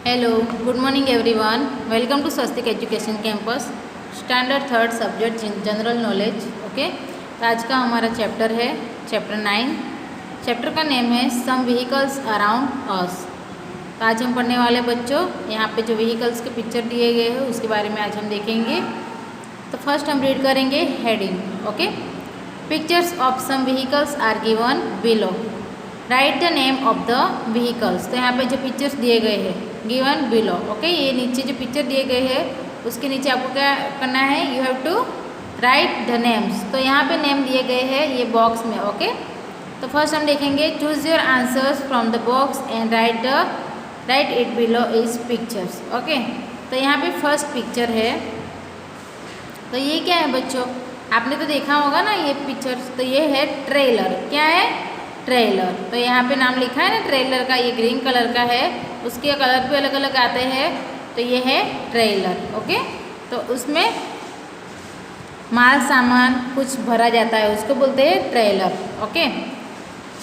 Hello, good morning everyone. Welcome to Swastik education campus standard third subject general knowledge. Okay, तो आज का हमारा chapter है चैप्टर 9। चैप्टर का नेम है सम व्हीकल्स अराउंड अस। तो आज हम पढ़ने वाले बच्चों यहाँ पे जो व्हीकल्स के पिक्चर दिए गए हैं उसके बारे में आज हम देखेंगे। तो फर्स्ट हम रीड करेंगे heading. Okay, pictures of some vehicles are given below. Write the name of the vehicles. तो यहाँ पे जो पिक्चर्स दिए गए हैं गिवन बिलो। ओके, ये नीचे जो पिक्चर दिए गए हैं उसके नीचे आपको क्या करना है, you have to write the names. तो यहाँ पे नेम दिए गए हैं ये बॉक्स में। ओके, तो फर्स्ट हम देखेंगे choose your answers from the box and right it below is pictures. Okay, तो यहाँ पे फर्स्ट पिक्चर है। तो ये क्या है बच्चों, आपने तो देखा होगा ना ये पिक्चर्स। तो ये है ट्रेलर। क्या है, ट्रेलर। तो यहाँ पे नाम लिखा है ना ट्रेलर का, ये ग्रीन कलर का है, उसके कलर भी अलग अलग आते हैं। तो ये है ट्रेलर। ओके, तो उसमें माल सामान कुछ भरा जाता है उसको बोलते हैं ट्रेलर। ओके,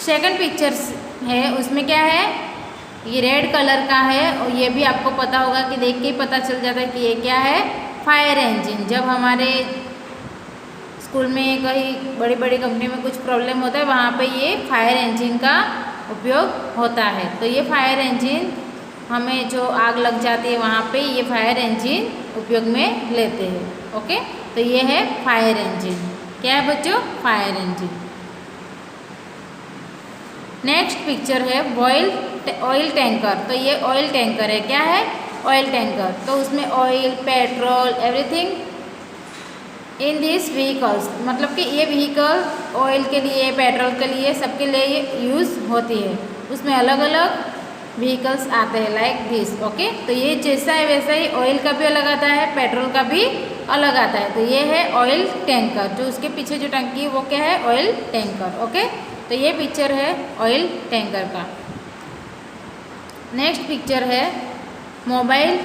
सेकंड पिक्चर है, उसमें क्या है, ये रेड कलर का है और ये भी आपको पता होगा कि देख के ही पता चल जाता है कि ये क्या है, फायर इंजन। जब हमारे स्कूल में कहीं बड़ी बड़ी कंपनी में कुछ प्रॉब्लम होता है वहाँ पे ये फायर इंजन का उपयोग होता है। तो ये फायर इंजन हमें जो आग लग जाती है वहाँ पे ये फायर इंजन उपयोग में लेते हैं। ओके, तो ये है फायर इंजन। क्या है बच्चों, फायर इंजन। नेक्स्ट पिक्चर है ऑयल टैंकर। तो ये ऑयल टैंकर है। क्या है, ऑयल टैंकर। तो उसमें oil, petrol, everything in this vehicles, मतलब कि ये व्हीकल ऑयल के लिए, पेट्रोल के लिए, सबके लिए ये यूज़ होती है। उसमें अलग अलग व्हीकल्स आते हैं लाइक दिस। ओके, तो ये जैसा है वैसा ही ऑयल का भी अलग आता है, पेट्रोल का भी अलग आता है। तो ये है ऑयल टैंकर। जो उसके पीछे जो टंकी है वो क्या है, ऑयल टैंकर। ओके, तो ये पिक्चर है ऑयल टैंकर का। नेक्स्ट पिक्चर है मोबाइल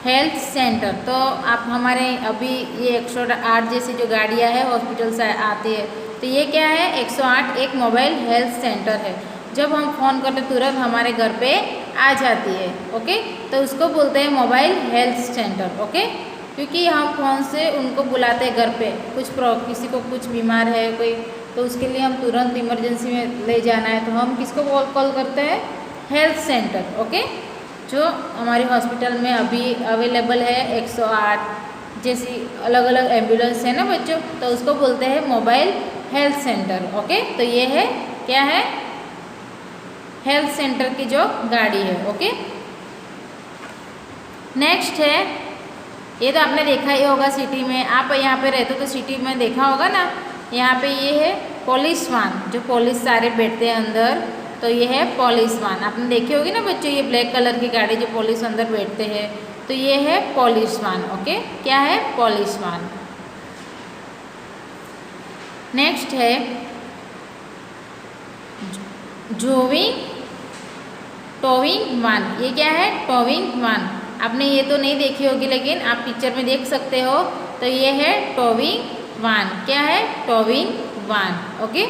हेल्थ सेंटर। तो आप हमारे अभी ये 108 जैसी जो गाड़ियाँ हैं हॉस्पिटल से आती है, तो ये क्या है, 108 एक मोबाइल हेल्थ सेंटर है। जब हम फ़ोन करते तुरंत हमारे घर पे आ जाती है। ओके, तो उसको बोलते हैं मोबाइल हेल्थ सेंटर। ओके, क्योंकि हम फ़ोन से उनको बुलाते हैं घर पे, किसी को कुछ बीमार है कोई, तो उसके लिए हम तुरंत इमरजेंसी में ले जाना है तो हम किसको कॉल करते हैं, हेल्थ सेंटर। ओके, जो हमारी हॉस्पिटल में अभी अवेलेबल है 108 जैसी अलग अलग एम्बुलेंस है ना बच्चों, तो उसको बोलते हैं मोबाइल हेल्थ सेंटर। ओके, तो ये है, क्या है, हेल्थ सेंटर की जो गाड़ी है। ओके, नेक्स्ट है, ये तो आपने देखा ही होगा सिटी में, आप यहाँ पे रहते हो तो सिटी में देखा होगा ना। यहाँ पे ये है पुलिस वान, जो पुलिस सारे बैठते हैं अंदर, तो ये है पुलिस वान। आपने देखी होगी ना बच्चों, ये ब्लैक कलर की गाड़ी जो पुलिस अंदर बैठते हैं, तो ये है पुलिस वान। ओके, क्या है, पुलिस वान। नेक्स्ट है टोविंग वान। ये क्या है, टोविंग वान। आपने ये तो नहीं देखी होगी लेकिन आप पिक्चर में देख सकते हो। तो ये है टोविंग वान। क्या है, टोविंग वान। ओके,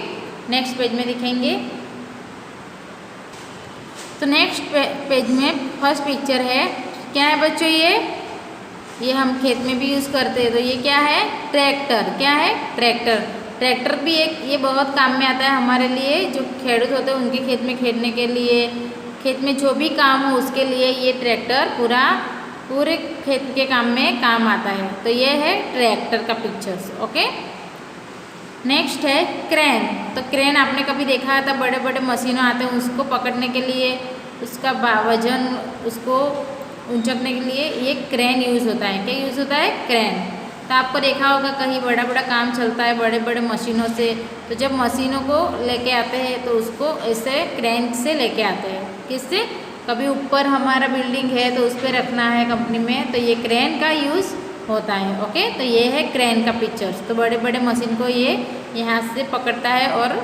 नेक्स्ट पेज में दिखेंगे। तो नेक्स्ट पेज में फर्स्ट पिक्चर है, क्या है बच्चों, ये हम खेत में भी यूज़ करते हैं। तो ये क्या है, ट्रैक्टर। क्या है, ट्रैक्टर। ट्रैक्टर भी एक ये बहुत काम में आता है हमारे लिए, जो खेडूत होते हैं उनके खेत में खेतने के लिए, खेत में जो भी काम हो उसके लिए ये ट्रैक्टर पूरे खेत के काम में काम आता है। तो ये है ट्रैक्टर का पिक्चर्स। ओके, नेक्स्ट है क्रेन। तो क्रेन आपने कभी देखा था, बड़े बड़े मशीनों आते हैं उसको पकड़ने के लिए, उसका वजन उसको उंचकने के लिए ये क्रेन यूज़ होता है। क्या यूज़ होता है, क्रेन। तो आपको देखा होगा कहीं बड़ा बड़ा काम चलता है बड़े बड़े मशीनों से, तो जब मशीनों को लेके आते हैं तो उसको ऐसे क्रेन से लेके आते हैं। किससे, कभी ऊपर हमारा बिल्डिंग है तो उस पर रखना है कंपनी में, तो ये क्रेन का यूज़ होता है। ओके, तो ये है क्रेन का पिक्चर्स। तो बड़े बड़े मशीन को ये यहाँ से पकड़ता है और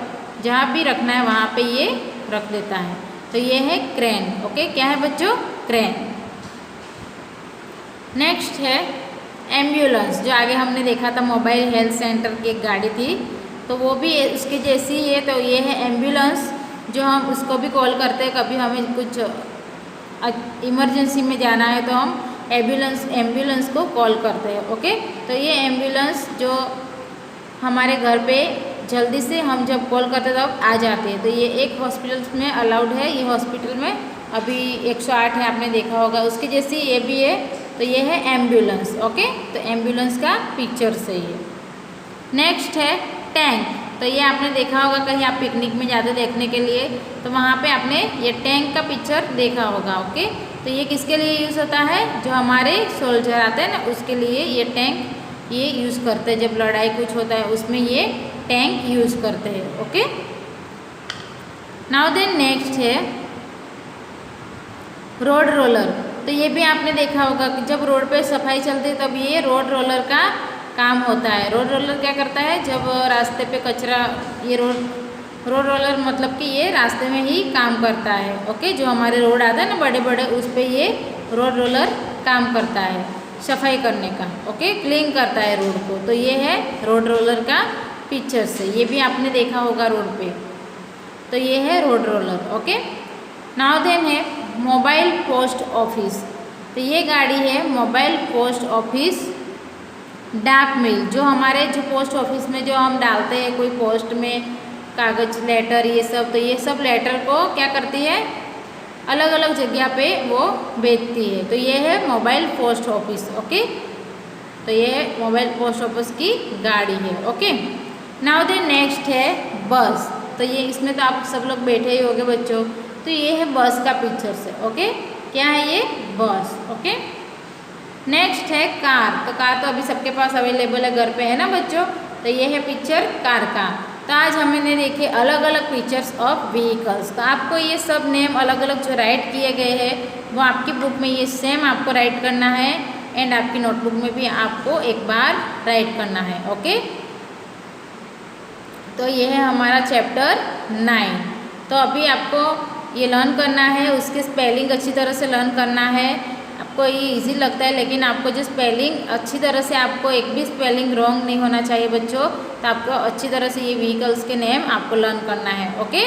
जहाँ भी रखना है वहाँ पे ये रख देता है। तो ये है क्रेन। ओके, क्या है बच्चों, क्रेन। नेक्स्ट है एम्बुलेंस। जो आगे हमने देखा था मोबाइल हेल्थ सेंटर की एक गाड़ी थी, तो वो भी उसके जैसी ही है। तो ये है एम्बुलेंस, जो हम उसको भी कॉल करते हैं कभी हमें कुछ इमरजेंसी में जाना है तो हम एम्बुलेंस को कॉल करते हैं। ओके, तो ये एम्बुलेंस जो हमारे घर पे जल्दी से हम जब कॉल करते तब आ जाती है। तो ये एक हॉस्पिटल में अलाउड है, ये हॉस्पिटल में अभी 108 है, आपने देखा होगा। उसकी जैसी ये भी है, तो ये है एम्बुलेंस। ओके, तो एम्बुलेंस का पिक्चर से ये। नेक्स्ट है टैंक। तो ये आपने देखा होगा, कहीं आप पिकनिक में जाते देखने के लिए, तो वहाँ पे आपने ये टैंक का पिक्चर देखा होगा। ओके, तो ये किसके लिए यूज़ होता है? जो हमारे सोल्जर आते हैं ना, उसके लिए ये टैंक ये यूज़ करते हैं। जब लड़ाई कुछ होता है उसमें ये टैंक यूज़ करते हैं। ओके, नाउ देन नेक्स्ट है रोड रोलर। तो ये भी आपने देखा होगा कि जब रोड पे सफाई चलती है तब ये रोड रोलर का काम होता है। रोड रोलर क्या करता है? जब रास्ते पे कचरा, ये रोड रोलर मतलब कि ये रास्ते में ही काम करता है। ओके, जो हमारे रोड आता है ना बड़े बड़े, उस पर ये रोड रोलर काम करता है सफाई करने का। ओके, क्लीन करता है रोड को। तो ये है रोड रोलर का पिक्चर से, ये भी आपने देखा होगा रोड पे। तो ये है road roller. Okay, now then है मोबाइल पोस्ट ऑफिस। तो ये गाड़ी है मोबाइल पोस्ट ऑफिस डाक मिल। जो हमारे जो पोस्ट ऑफिस में जो हम डालते हैं कोई पोस्ट में कागज़, लेटर, ये सब, तो ये सब लेटर को क्या करती है? अलग अलग जगह पे वो भेजती है। तो ये है मोबाइल पोस्ट ऑफिस। ओके, तो ये है मोबाइल पोस्ट ऑफिस की गाड़ी है। ओके, नाउ देन नेक्स्ट है बस। तो ये इसमें तो आप सब लोग बैठे ही होंगे बच्चों। तो ये है बस का पिक्चर से। ओके, क्या है ये? बस। ओके, नेक्स्ट है कार। तो कार तो अभी सबके पास अवेलेबल है घर पे, है ना बच्चों। तो ये है पिक्चर कार का। तो आज हमने देखे अलग अलग पिक्चर्स ऑफ व्हीकल्स। तो आपको ये सब नेम अलग अलग जो राइट किए गए हैं वो आपकी बुक में ये सेम आपको राइट करना है, एंड आपकी नोटबुक में भी आपको एक बार राइट करना है। ओके, तो ये है हमारा चैप्टर 9। तो अभी आपको ये लर्न करना है, उसके स्पेलिंग अच्छी तरह से लर्न करना है। आपको ये इजी लगता है, लेकिन आपको जो स्पेलिंग अच्छी तरह से, आपको एक भी स्पेलिंग रॉन्ग नहीं होना चाहिए बच्चों। तो आपको अच्छी तरह से ये व्हीकल्स के नेम आपको लर्न करना है। ओके,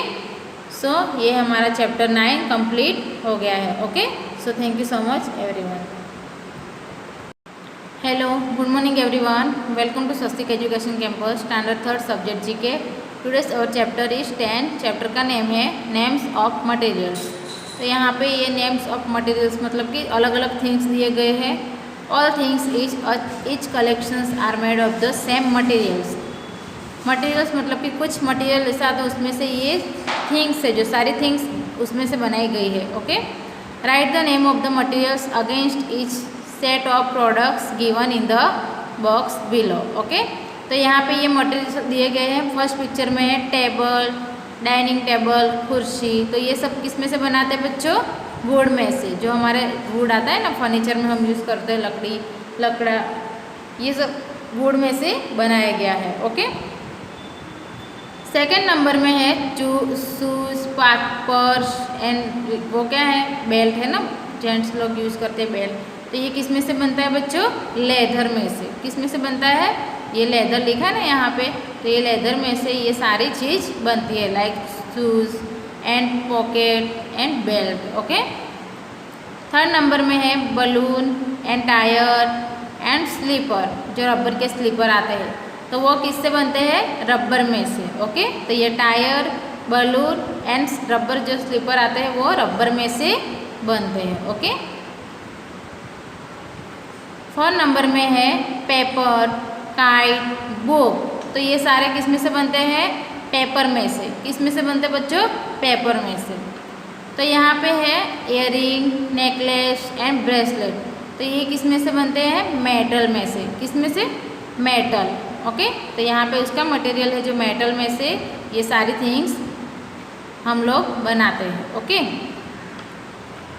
सो ये हमारा चैप्टर 9 कंप्लीट हो गया है। Okay, so thank you so much everyone. Hello, good morning everyone, welcome to Swastik education campus standard 3rd subject GK. Today's our chapter is 10। Chapter का नेम है नेम्स ऑफ मटेरियल्स। तो यहाँ पे ये नेम्स ऑफ मटेरियल्स मतलब कि अलग अलग थिंग्स दिए गए हैं। All things each collections are made of the same materials. Materials मतलब कि कुछ मटेरियल ऐसा आता है उसमें से ये थिंग्स है, जो सारी थिंग्स उसमें से बनाई गई है। Okay, right the name of the materials against each set of products given in the box below. Okay, तो यहाँ पे ये मटेरियल्स दिए गए हैं। फर्स्ट पिक्चर में है टेबल, डाइनिंग टेबल, कुर्सी। तो ये सब किस में से बनाते हैं बच्चों? वुड में से। जो हमारे वुड आता है ना फर्नीचर में हम यूज़ करते हैं, लकड़ा, ये सब वुड में से बनाया गया है। ओके, सेकेंड नंबर में है शूज, पर्स एंड वो क्या है? बेल्ट है ना, जेंट्स लोग यूज़ करते हैं बेल्ट। तो ये किस में से बनता है बच्चों? लेदर में से। किस में से बनता है? ये लेदर लिखा है ना यहाँ पे, तो ये लेदर में से ये सारी चीज़ बनती है, like shoes and pocket and belt. Okay, third number में है balloon and tyre and slipper. जो रबर के स्लीपर आते हैं तो वो किससे बनते हैं? रबर में से। ओके, तो ये टायर, बलून एंड रबर जो स्लीपर आते हैं वो रबर में से बनते हैं। ओके, फोर्थ नंबर में है पेपर, काइट, बुक। तो ये सारे किस में से बनते हैं? पेपर में से। किस में से बनते हैं बच्चों? पेपर में से। तो यहाँ पे है इयररिंग, नेकलेस एंड ब्रेसलेट। तो ये किस में से बनते हैं? मेटल में से। किस में से? मेटल। ओके, तो यहाँ पे उसका मटेरियल है जो मेटल में से ये सारी थिंग्स हम लोग बनाते हैं। ओके,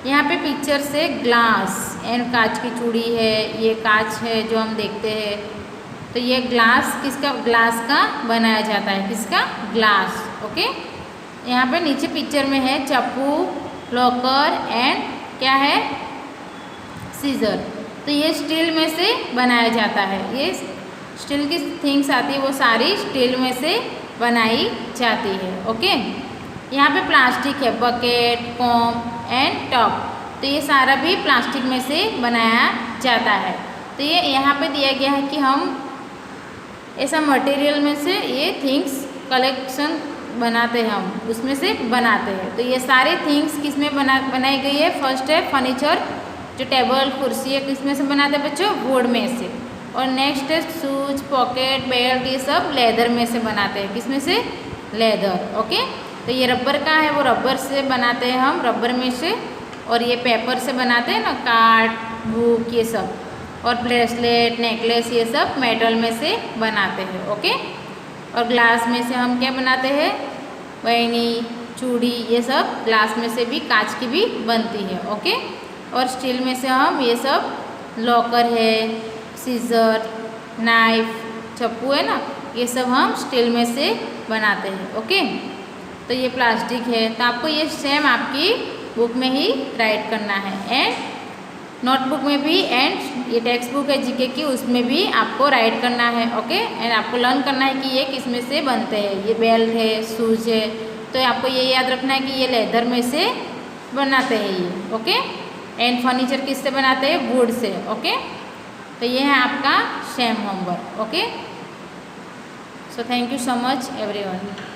यहाँ पे पिक्चर से ग्लास एंड कांच की चूड़ी है, ये कांच है जो हम देखते हैं। तो ये ग्लास किसका? ग्लास का बनाया जाता है। किसका? ग्लास। ओके, यहाँ पे नीचे पिक्चर में है चाकू, लॉकर एंड क्या है? सीजर। तो ये स्टील में से बनाया जाता है। ये स्टील की थिंग्स आती है वो सारी स्टील में से बनाई जाती है। ओके, यहाँ पे प्लास्टिक है, बकेट, कॉम एंड टॉप। तो ये सारा भी प्लास्टिक में से बनाया जाता है। तो ये यहाँ पे दिया गया है कि हम ऐसा मटेरियल में से ये थिंग्स कलेक्शन बनाते हैं, हम उसमें से बनाते हैं। तो ये सारे थिंग्स किस में बनाई गई है? फर्स्ट है फर्नीचर, जो टेबल कुर्सी है किस में से बनाते हैं बच्चों? वुड में से। और नेक्स्ट है शूज, पॉकेट, बेल्ट, ये सब लेदर में से बनाते हैं। किस में से? लेदर। ओके। तो ये रबर का है, वो रबर से बनाते हैं हम, रबर में से। और ये पेपर से बनाते हैं ना, कार्ड, बुक, ये सब। और ब्रेसलेट, नेकलेस, ये सब मेटल में से बनाते हैं। ओके। और ग्लास में से हम क्या बनाते हैं? वैनी, चूड़ी, ये सब ग्लास में से भी, कांच की भी बनती है। ओके। और स्टील में से हम ये सब, लॉकर है, सीजर, नाइफ, चप्पू है ना, ये सब हम स्टील में से बनाते हैं। ओके। तो ये प्लास्टिक है। तो आपको ये सेम आपकी बुक में ही राइट करना है, एंड नोटबुक में भी, एंड ये टेक्स्ट बुक है जीके की, उसमें भी आपको राइट करना है। ओके। एंड आपको लर्न करना है कि ये किस में से बनते हैं। ये बेल्ट है, शूज है, तो आपको ये याद रखना है कि ये लेदर में से बनाते हैं ये। ओके। एंड फर्नीचर किससे बनाते हैं? Would say. ओके। तो ये है आपका same homework. Okay. So thank you so much everyone.